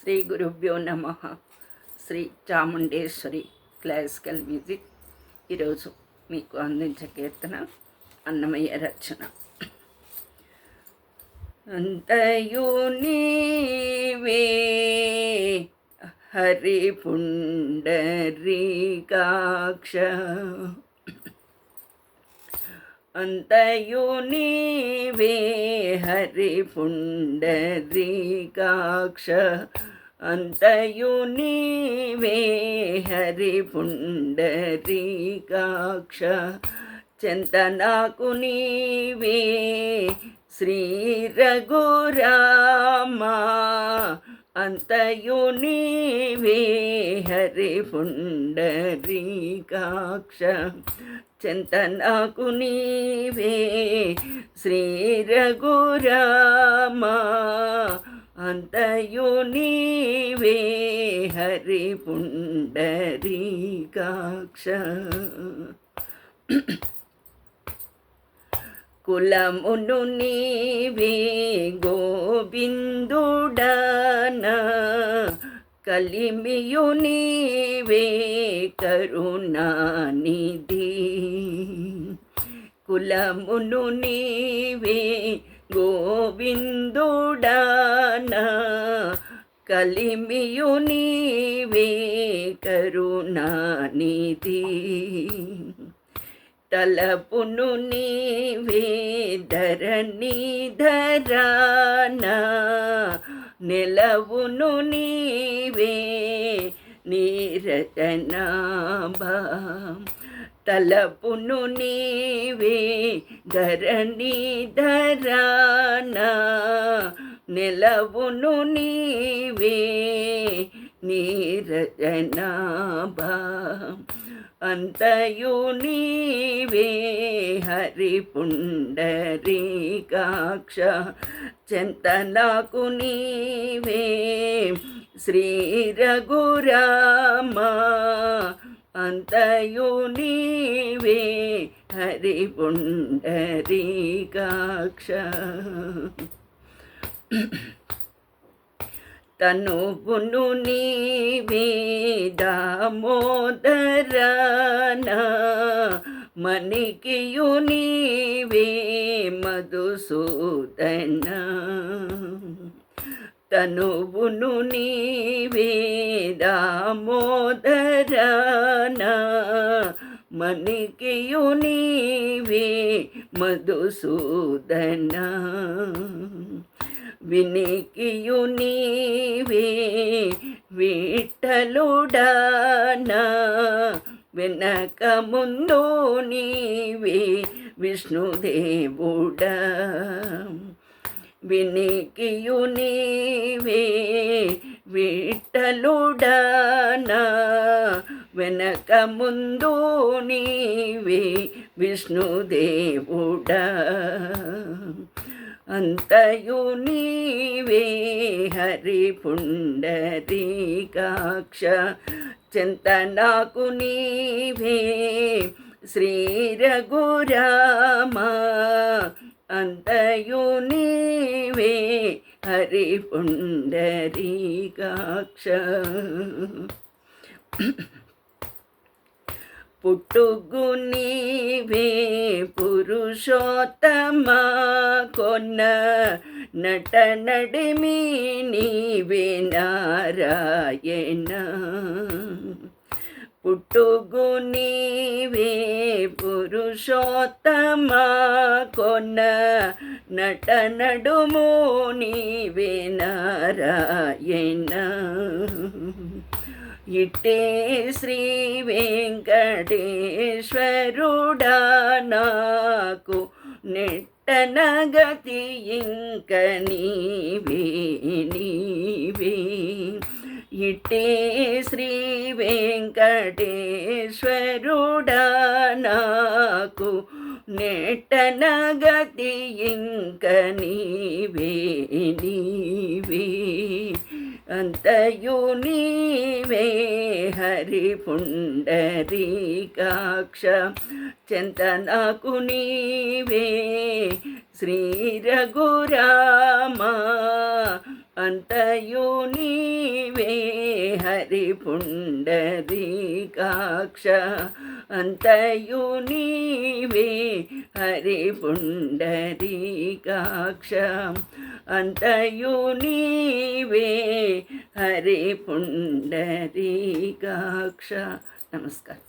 శ్రీ గురుభ్యో నమ. Shri Chamundeshwari classical music ఈరోజు మీకు అందించే కీర్తన అన్నమయ్య రచన. అంతయు నీవే హరి పుండరీకాక్ష, అంతయు నీవే హరి పుండరీకాక్ష, అంతయు నీవే హరి పుండరీకాక్ష, చింతనాకు నీవే శ్రీ రఘురామా, అంతయు నీవే హరి పుండరీకాక్ష, చింతనాకు నీవే శ్రీ రఘురామా, అంతయు నీవే హరి పుండరీకాక్ష. కులమును నీవే గోవిందుడనా, కలిమియు నీవే కరుణానిధి, కులమును నీవే గోవిందుడనా, కలిమియు నీవే కరుణానిధి, తలపును నీవే ధరణీధరానా, నిలవును నీవే నీరజనాభా, తలపును నీవే ధరణీధరానా, నిలవును నీవే నీరజనాభా, అంతయు నీవే హరి పుండరీకాక్ష, చింతనాకు నీవే శ్రీ రఘురామా, అంతయు నీవే హరి పుండరీకాక్ష. తనువును నీవే దామోదరానా, మణికియు నీవే మధుసూదనా, తనువును నీవే దామోదరానా, మణికియు నీవే మధుసూదనా, వినికియు నీవే విఠలుడానా, వెనక ముందు నీవే విష్ణుదేవుడా, వినికియు నీవే విఠలుడానా, వెనక ముందు నీవే విష్ణుదేవుడా, అంతయు నీవే హరి పుండరీకాక్ష, చింతనాకు నీవే శ్రీ రఘురామా, అంతయు నీవే హరి పుండరీకాక్ష. పుట్టుగు నీవే పురుషోత్తమా, కొన్న నట నడిమి నీవే నారాయణ, పుట్టుగు నీవే పురుషోత్తమా, కొన్న నట నడుము నీవే నారాయణ, ఇట్టే శ్రీ వెంకటేశ్వరుడా నాకు నెట్టనగతి ఇంక నీవే నీవే, ఇట్టే శ్రీ వెంకటేశ్వరుడా నాకు నెట్టనగతి ఇంక నీవే నీవే, అంతయు నీవే హరి పుండరీకాక్ష, చింతనాకు నీవే శ్రీ రఘురామా, అంతయు నీవే హరి పుండరీకాక్ష అంతయు నీవే హరి పుండరీకాక్ష అంతయు నీవే హరి పుండరీకాక్ష. నమస్కారం.